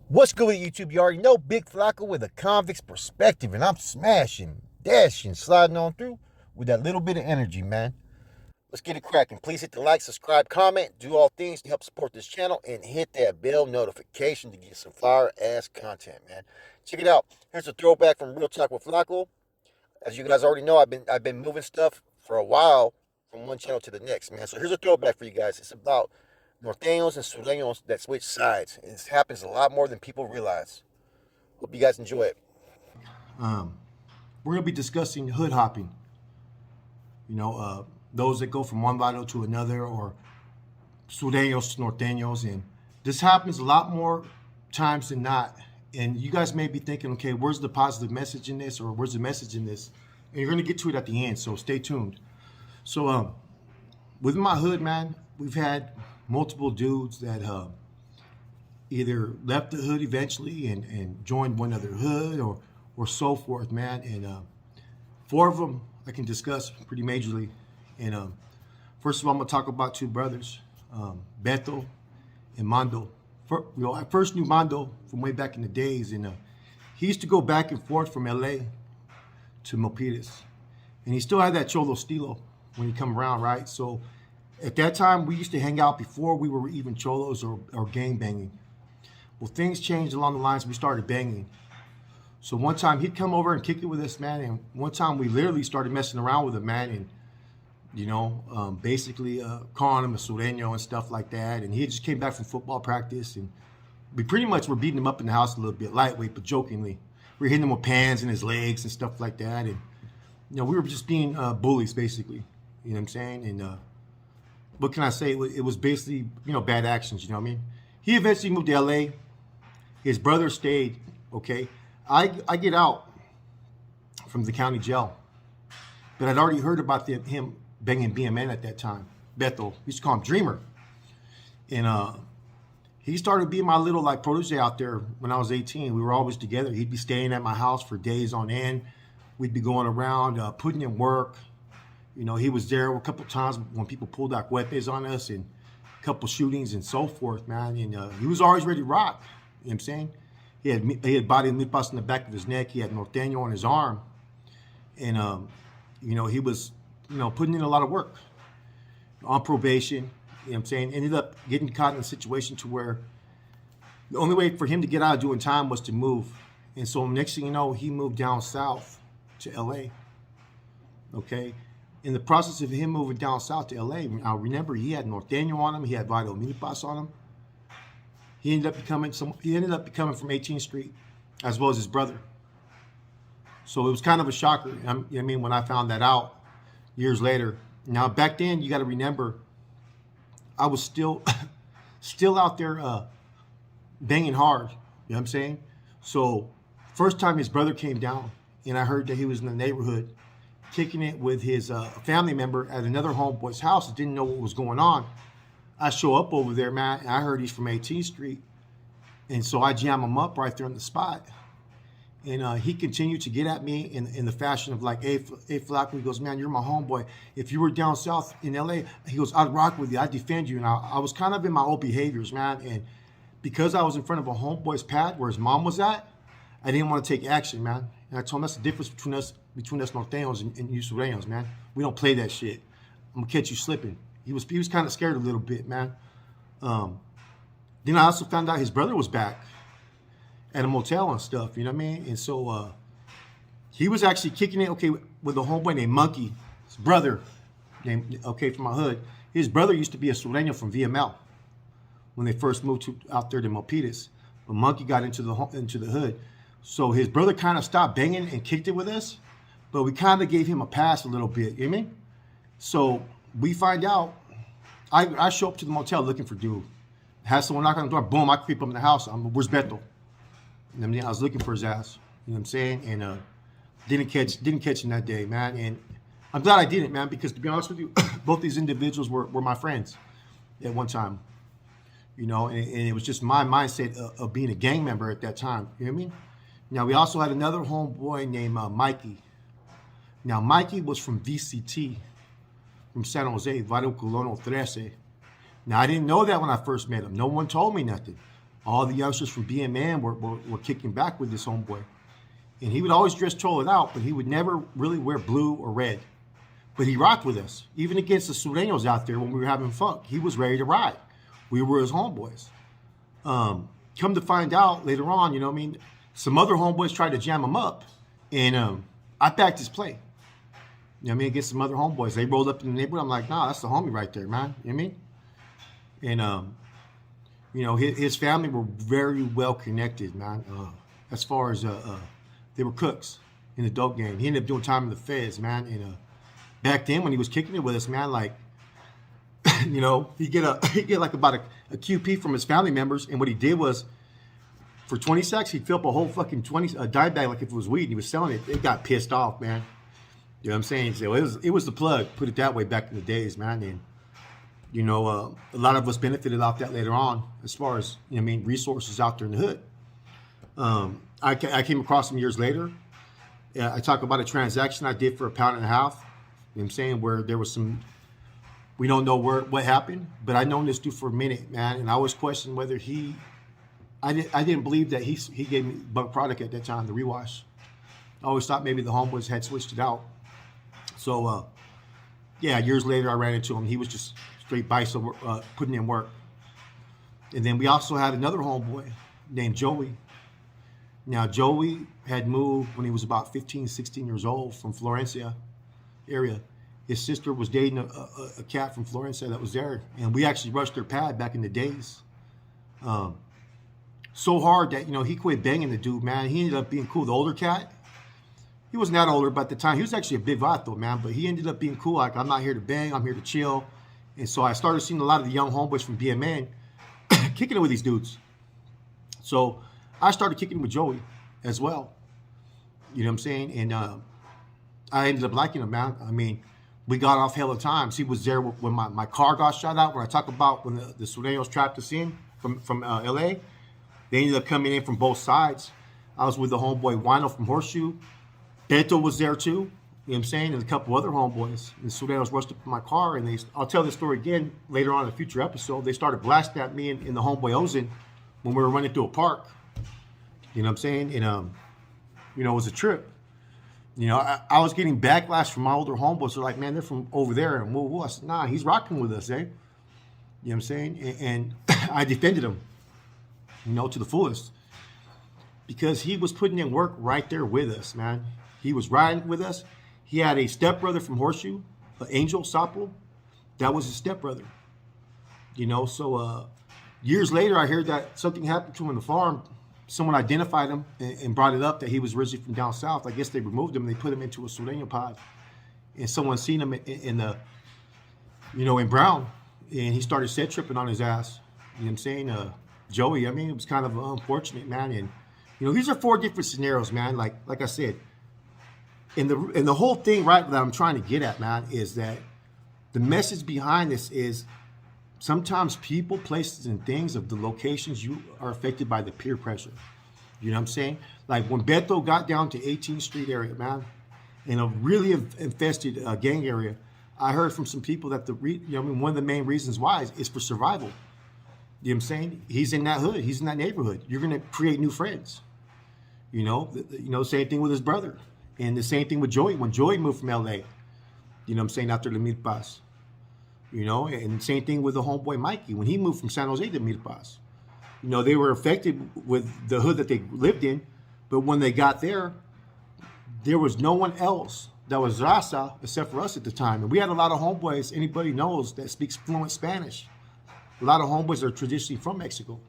What's good with YouTube? You already know Big Flacco with a convict's perspective, and I'm smashing, dashing, sliding on through with that little bit of energy, man. Let's get it cracking. Please hit the like, subscribe, comment, do all things to help support this channel, and hit that bell notification to get some fire ass content, man. Check it out. Here's a throwback from Real Talk with Flacco. As you guys already know, I've been moving stuff for a while from one channel to the next, man. So here's a throwback for you guys. It's about Nortenos and Surenos that switch sides. And this happens a lot more than people realize. Hope you guys enjoy it. Um, we're going to be discussing hood hopping. Those that go from one barrio to another, or Surenos to Nortenos. And this happens a lot more times than not. And you guys may be thinking, okay, where's the positive message in this, or where's the message in this? And you're going to get to it at the end, so stay tuned. So within my hood, man, we've had multiple dudes that either left the hood eventually and joined one other hood, or so forth, man. And four of them I can discuss pretty majorly. And first of all, I'm going to talk about two brothers, Beto and Mando. I first knew Mando from way back in the days, and he used to go back and forth from LA to Milpitas. And he still had that cholo estilo when he come around, right? So at that time, we used to hang out before we were even cholos or gang banging. Well, things changed along the lines. We started banging. So one time he'd come over and kick it with us, man. And one time we literally started messing around with him, man. And, basically calling him a Sureno and stuff like that. And he just came back from football practice. And we pretty much were beating him up in the house a little bit, lightweight, but jokingly. We were hitting him with pans in his legs and stuff like that. And, we were just being bullies, basically. You know what I'm saying? And what can I say? It was basically, bad actions, you know what I mean? He eventually moved to LA. His brother stayed, okay? I get out from the county jail, but I'd already heard about him banging BMN at that time. Beto, we used to call him Dreamer. And he started being my little protege out there when I was 18. We were always together. He'd be staying at my house for days on end. We'd be going around putting in work. He was there a couple of times when people pulled out weapons on us, and a couple shootings and so forth, man. And he was always ready to rock. You know what I'm saying? He had body milpas in the back of his neck. He had Norteño on his arm. And, he was, putting in a lot of work on probation. You know what I'm saying? Ended up getting caught in a situation to where the only way for him to get out of doing time was to move. And so next thing you know, he moved down south to LA. Okay? In the process of him moving down south to LA, I remember he had Norteño on him. He had Vado Minipas on him. He ended up becoming from 18th Street, as well as his brother. So it was kind of a shocker. When I found that out years later. Now back then, you got to remember, I was still out there banging hard. You know what I'm saying? So first time his brother came down, and I heard that he was in the neighborhood kicking it with his family member at another homeboy's house. I didn't know what was going on. I show up over there, man, and I heard he's from 18th Street. And so I jam him up right there on the spot. And he continued to get at me in the fashion of hey, Flacco, he goes, man, you're my homeboy. If you were down south in LA, he goes, I'd rock with you, I'd defend you. And I was kind of in my old behaviors, man. And because I was in front of a homeboy's pad where his mom was at, I didn't want to take action, man. And I told him that's the difference between us Norteños and you Sureños, man. We don't play that shit. I'm gonna catch you slipping. He was kind of scared a little bit, man. Then I also found out his brother was back at a motel and stuff, you know what I mean? And so he was actually kicking it, okay, with a homeboy named Monkey, his brother, from my hood. His brother used to be a Sureño from VML when they first moved out there to Milpitas. But Monkey got into the hood. So his brother kind of stopped banging and kicked it with us, but we kind of gave him a pass a little bit, you know what I mean? So we find out, I show up to the motel looking for dude. Had someone knock on the door, boom, I creep up in the house. Where's Beto? I was looking for his ass, you know what I'm saying? And didn't catch him that day, man. And I'm glad I didn't, man, because to be honest with you, both these individuals were my friends at one time, and it was just my mindset of being a gang member at that time, you know what I mean? Now, we also had another homeboy named Mikey. Now, Mikey was from VCT, from San Jose, Barrio Colono 13. Now, I didn't know that when I first met him. No one told me nothing. all the youngsters from BMN were kicking back with this homeboy. And he would always dress trolled out, but he would never really wear blue or red. But he rocked with us. Even against the Surenos out there when we were having fun, he was ready to ride. We were his homeboys. Come to find out later on, you know what I mean, some other homeboys tried to jam him up, and I backed his play. You know what I mean, against some other homeboys. They rolled up in the neighborhood. I'm like, nah, that's the homie right there, man. You know what I mean? And, you know, his family were very well connected, man. As far as they were cooks in the dope game. He ended up doing time in the feds, man. And back then when he was kicking it with us, man, like, you know, he'd get like about a QP from his family members. And what he did was, for 20 seconds, he'd fill up a whole fucking dime bag like if it was weed. And he was selling it. It got pissed off, man. You know what I'm saying? So it was the plug, put it that way, back in the days, man. And, you know, a lot of us benefited off that later on as far as, you know what I mean, resources out there in the hood. I came across him years later. I talk about a transaction I did for £1.50. You know what I'm saying? Where there was some, we don't know what happened, but I've known this dude for a minute, man. And I always questioned whether I didn't believe that he gave me bunk product at that time, the rewash. I always thought maybe the homeboys had switched it out. So, yeah, years later I ran into him. He was just straight bison putting in work. And then we also had another homeboy named Joey. Now, Joey had moved when he was about 15, 16 years old from Florencia area. His sister was dating a cat from Florencia that was there. And we actually rushed their pad back in the days. So hard that, you know, he quit banging the dude, man. He ended up being cool. The older cat, he wasn't that older, but at the time, he was actually a big vato, man. But he ended up being cool. Like, I'm not here to bang. I'm here to chill. And so I started seeing a lot of the young homeboys from BMN kicking it with these dudes. So I started kicking with Joey as well. You know what I'm saying? And I ended up liking him, man. I mean, we got off hella times. He was there when my car got shot out. When I talk about when the Surenos trapped us in from LA, they ended up coming in from both sides. I was with the homeboy Wino from Horseshoe. Beto was there too. You know what I'm saying? And a couple other homeboys. And the Surenos rushed up in my car, and I'll tell this story again later on in a future episode. They started blasting at me and the homeboy Ozin when we were running through a park. You know what I'm saying? And, you know, it was a trip. You know, I was getting backlash from my older homeboys. They're like, man, they're from over there. And whoa. I said, nah, he's rocking with us, eh? You know what I'm saying? And I defended him, you know, to the fullest. Because he was putting in work right there with us, man. He was riding with us. He had a stepbrother from Horseshoe, Angel Sapo. That was his stepbrother. You know, so years later, I heard that something happened to him on the farm. Someone identified him and brought it up that he was originally from down south. I guess they removed him and they put him into a Sureno pod. And someone seen him in the, you know, in Brown. And he started set tripping on his ass. You know what I'm saying? Joey, I mean, it was kind of unfortunate, man. And, you know, these are 4 different scenarios, man. Like I said, and the whole thing, right, that I'm trying to get at, man, is that the message behind this is sometimes people, places, and things of the locations you are affected by the peer pressure. You know what I'm saying? Like when Beto got down to 18th Street area, man, in a really infested gang area, I heard from some people that one of the main reasons why is for survival. You know what I'm saying? He's in that hood. He's in that neighborhood. You're going to create new friends. You know, same thing with his brother. And the same thing with Joey. When Joey moved from LA, you know what I'm saying, after the Milpas. You know, and same thing with the homeboy Mikey. When he moved from San Jose to Milpas. You know, they were affected with the hood that they lived in. But when they got there was no one else that was Raza except for us at the time. And we had a lot of homeboys, anybody knows, that speaks fluent Spanish. A lot of homeboys are traditionally from Mexico.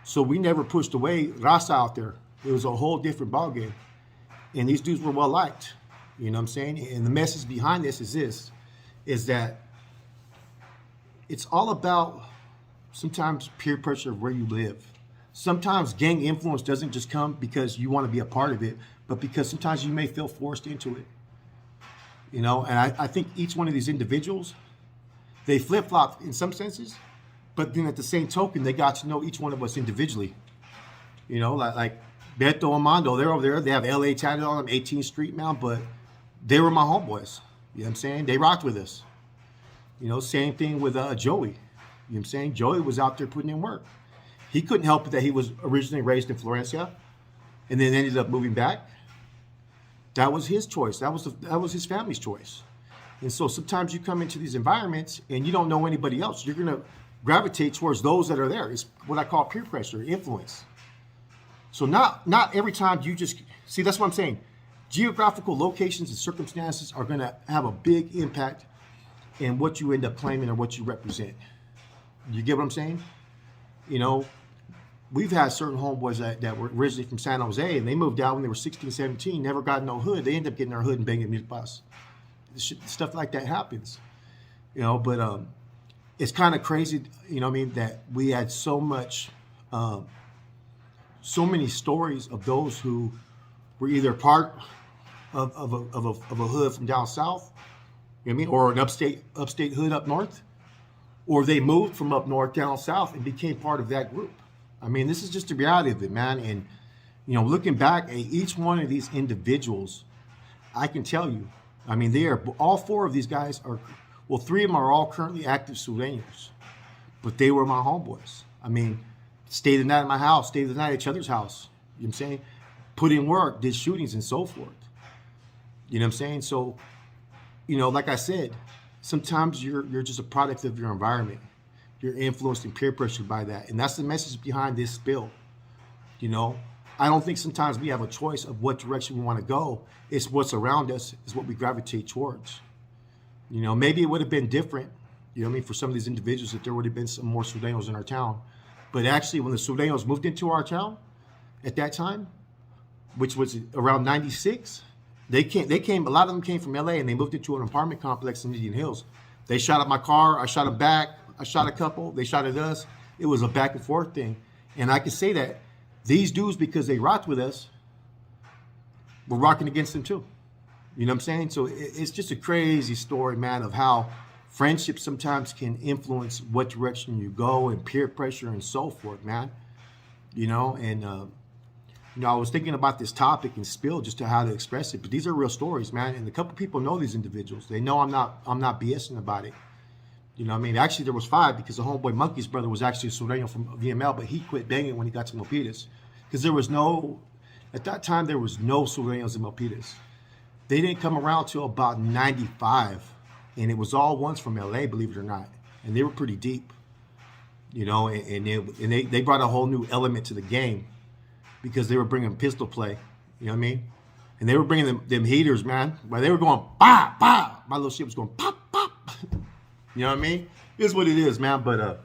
So we never pushed away Raza out there. It was a whole different ballgame. And these dudes were well liked. You know what I'm saying? And the message behind this is that it's all about sometimes peer pressure of where you live. Sometimes gang influence doesn't just come because you want to be a part of it, but because sometimes you may feel forced into it. You know, and I think each one of these individuals, they flip-flop in some senses, but then at the same token, they got to know each one of us individually. You know, like Beto and Mondo, they're over there. They have LA tatted on them, 18th Street now, but they were my homeboys. You know what I'm saying? They rocked with us. You know, same thing with Joey. You know what I'm saying? Joey was out there putting in work. He couldn't help it that he was originally raised in Florencia and then ended up moving back. That was his choice. That was his family's choice. And so sometimes you come into these environments and you don't know anybody else. You're going to gravitate towards those that are there. It's what I call peer pressure, influence. So not every time you just see, that's what I'm saying. Geographical locations and circumstances are going to have a big impact in what you end up claiming or what you represent. You get what I'm saying? You know, we've had certain homeboys that were originally from San Jose, and they moved out when they were 16, 17, never got no hood. They ended up getting their hood and banging milpas. Stuff like that happens, you know, but it's kind of crazy, you know what I mean, that we had so many stories of those who were either part of a hood from down south, you know what I mean, or an upstate hood up north, or they moved from up north down south and became part of that group. I mean, this is just the reality of it, man. And, you know, looking back at each one of these individuals, I can tell you, I mean, all four of these guys are, well, three of them are all currently active Surenos, but they were my homeboys. I mean, stayed the night at my house, stayed the night at each other's house. You know what I'm saying? Put in work, did shootings and so forth. You know what I'm saying? So, you know, like I said, sometimes you're just a product of your environment. You're influenced and peer pressured by that. And that's the message behind this spill. You know, I don't think sometimes we have a choice of what direction we want to go. It's what's around us is what we gravitate towards. You know, maybe it would have been different, you know what I mean, for some of these individuals if there would have been some more Surenos in our town. But actually, when the Surenos moved into our town at that time, which was around 96, they came, a lot of them came from LA and they moved into an apartment complex in Indian Hills. They shot at my car, I shot them back, I shot a couple, they shot at us. It was a back and forth thing. And I can say that these dudes, because they rocked with us, were rocking against them too. You know what I'm saying? So it's just a crazy story, man, of how friendship sometimes can influence what direction you go and peer pressure and so forth, man. You know, and, you know, I was thinking about this topic and spill just to how to express it, but these are real stories, man. And a couple people know these individuals. They know I'm not BSing about it. You know what I mean? Actually, there was 5 because the homeboy Monkey's brother was actually a Sureno from VML, but he quit banging when he got to Milpitas. Because there was no, at that time, there was no Surenos in Milpitas. They didn't come around till about 95. And it was all ones from LA, believe it or not. And they were pretty deep. You know, and they brought a whole new element to the game because they were bringing pistol play. You know what I mean? And they were bringing them heaters, man. But they were going, bah, bah. My little shit was going, pop, pop. You know what I mean? It's what it is, man. But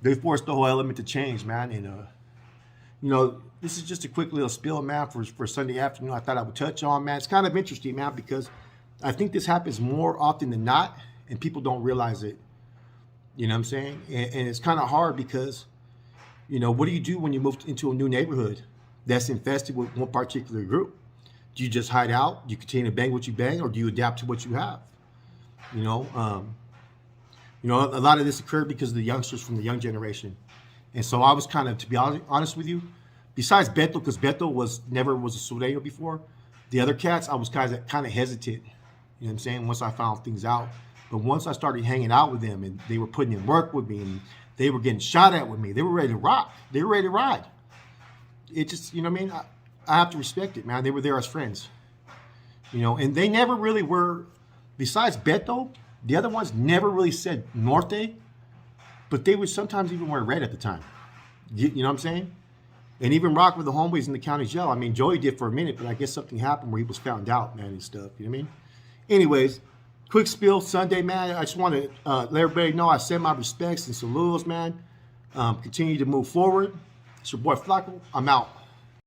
they forced the whole element to change, man. And, you know, this is just a quick little spill, man, for Sunday afternoon. I thought I would touch on, man. It's kind of interesting, man, because I think this happens more often than not, and people don't realize it. You know what I'm saying? And it's kind of hard because, you know, what do you do when you move into a new neighborhood that's infested with one particular group? Do you just hide out? Do you continue to bang what you bang, or do you adapt to what you have? You know, a lot of this occurred because of the youngsters from the young generation. And so I was kind of, to be honest with you, besides Beto, because Beto never was a Sureno before, the other cats, I was kind of hesitant. You know what I'm saying? Once I found things out. But once I started hanging out with them and they were putting in work with me and they were getting shot at with me, they were ready to rock. They were ready to ride. It just, you know what I mean? I have to respect it, man. They were there as friends. You know, and they never really were, besides Beto, the other ones never really said Norte, but they would sometimes even wear red at the time. You know what I'm saying? And even rock with the homeboys in the county jail. I mean, Joey did for a minute, but I guess something happened where he was found out, man, and stuff. You know what I mean? Anyways, quick spill Sunday, man. I just want to let everybody know I send my respects and saludos, man. Continue to move forward. It's your boy Flacco. I'm out.